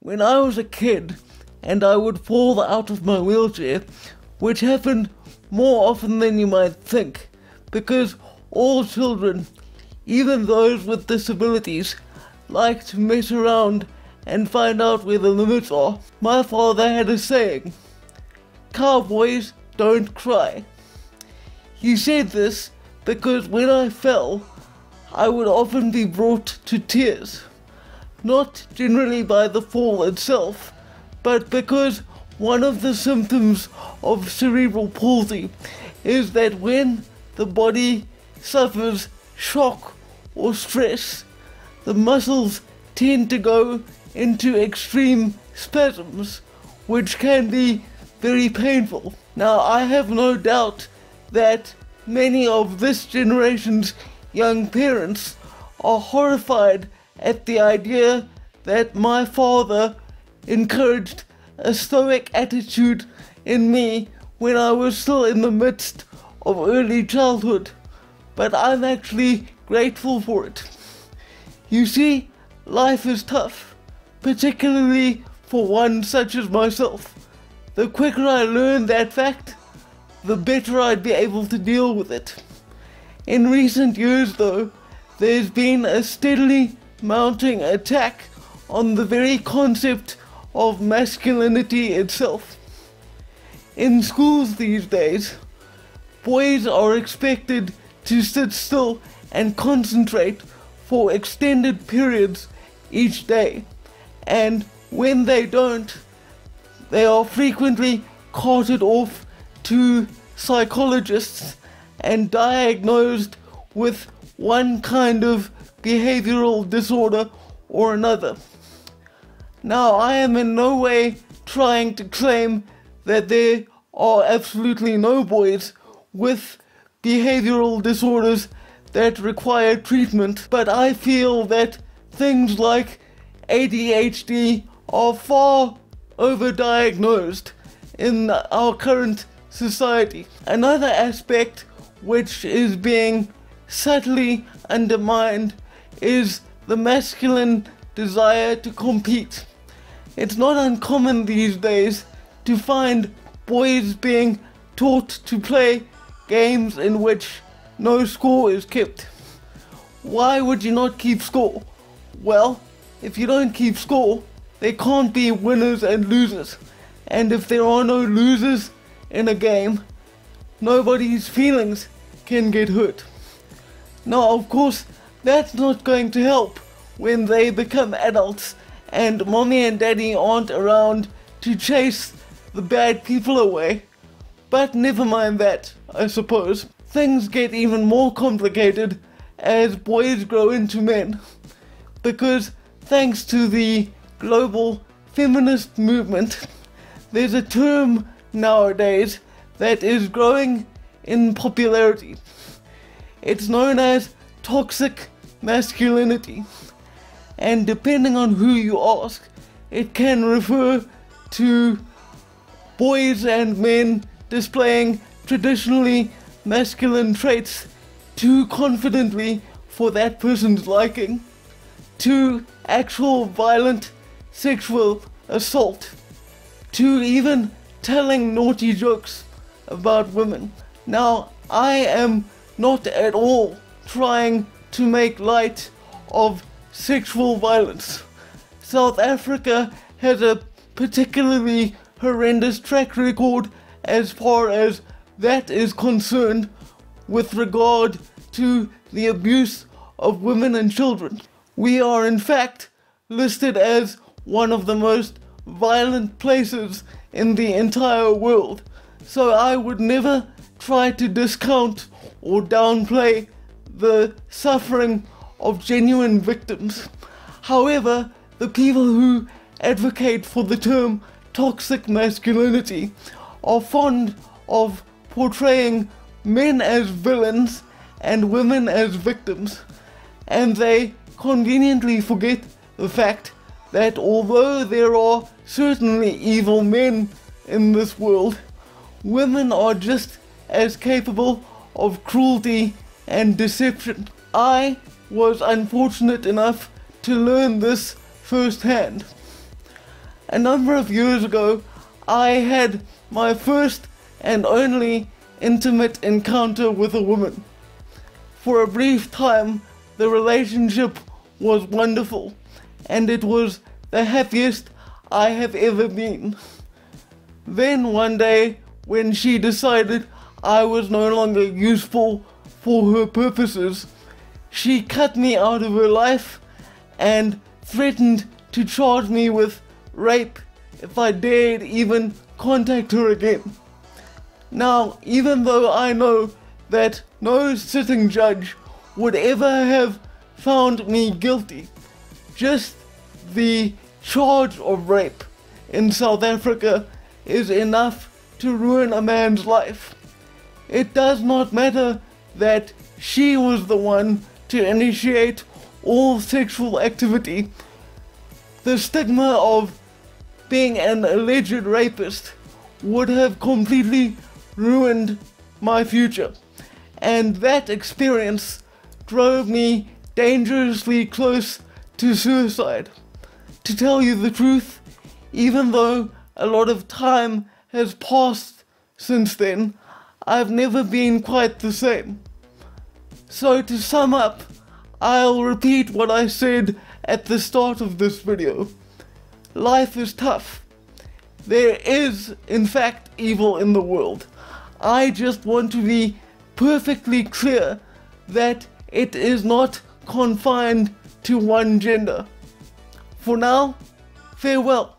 When I was a kid and I would fall out of my wheelchair, which happened more often than you might think, because all children, even those with disabilities, like to mess around and find out where the limits are. My father had a saying, "Cowboys don't cry." He said this because when I fell, I would often be brought to tears. Not generally by the fall itself, but because one of the symptoms of cerebral palsy is that when the body suffers shock or stress, the muscles tend to go into extreme spasms, which can be very painful. Now, I have no doubt that many of this generation's young parents are horrified at the idea that my father encouraged a stoic attitude in me when I was still in the midst of early childhood, but I'm actually grateful for it. You see, life is tough, particularly for one such as myself. The quicker I learn that fact, the better I'd be able to deal with it. In recent years, though, there's been a steadily mounting attack on the very concept of masculinity itself. In schools these days, boys are expected to sit still and concentrate for extended periods each day, and when they don't, they are frequently carted off to psychologists and diagnosed with one kind of behavioral disorder or another. Now, I am in no way trying to claim that there are absolutely no boys with behavioral disorders that require treatment, but I feel that things like ADHD are far overdiagnosed in our current society. Another aspect which is being subtly undermined is the masculine desire to compete. It's not uncommon these days to find boys being taught to play games in which no score is kept. Why would you not keep score? Well, if you don't keep score, there can't be winners and losers. And if there are no losers in a game, nobody's feelings can get hurt. Now, of course, that's not going to help when they become adults and mommy and daddy aren't around to chase the bad people away. But never mind that, I suppose. Things get even more complicated as boys grow into men, because thanks to the global feminist movement, there's a term nowadays that is growing in popularity. It's known as toxic masculinity, and depending on who you ask, it can refer to boys and men displaying traditionally masculine traits too confidently for that person's liking, to actual violent sexual assault, to even telling naughty jokes about women. Now, I am not at all trying to make light of sexual violence. South Africa has a particularly horrendous track record as far as that is concerned with regard to the abuse of women and children. We are in fact listed as one of the most violent places in the entire world, so I would never try to discount or downplay the suffering of genuine victims. However, the people who advocate for the term toxic masculinity are fond of portraying men as villains and women as victims, and they conveniently forget the fact that although there are certainly evil men in this world, women are just as capable of cruelty and deception. I was unfortunate enough to learn this firsthand. A number of years ago, I had my first and only intimate encounter with a woman. For a brief time, the relationship was wonderful, and it was the happiest I have ever been. Then one day, when she decided I was no longer useful for her purposes, she cut me out of her life and threatened to charge me with rape if I dared even contact her again. Now, even though I know that no sitting judge would ever have found me guilty, just the charge of rape in South Africa is enough to ruin a man's life. It does not matter that she was the one to initiate all sexual activity. The stigma of being an alleged rapist would have completely ruined my future. And that experience drove me dangerously close to suicide. To tell you the truth, even though a lot of time has passed since then, I've never been quite the same. So to sum up, I'll repeat what I said at the start of this video. Life is tough. There is, in fact, evil in the world. I just want to be perfectly clear that it is not confined to one gender. For now, farewell.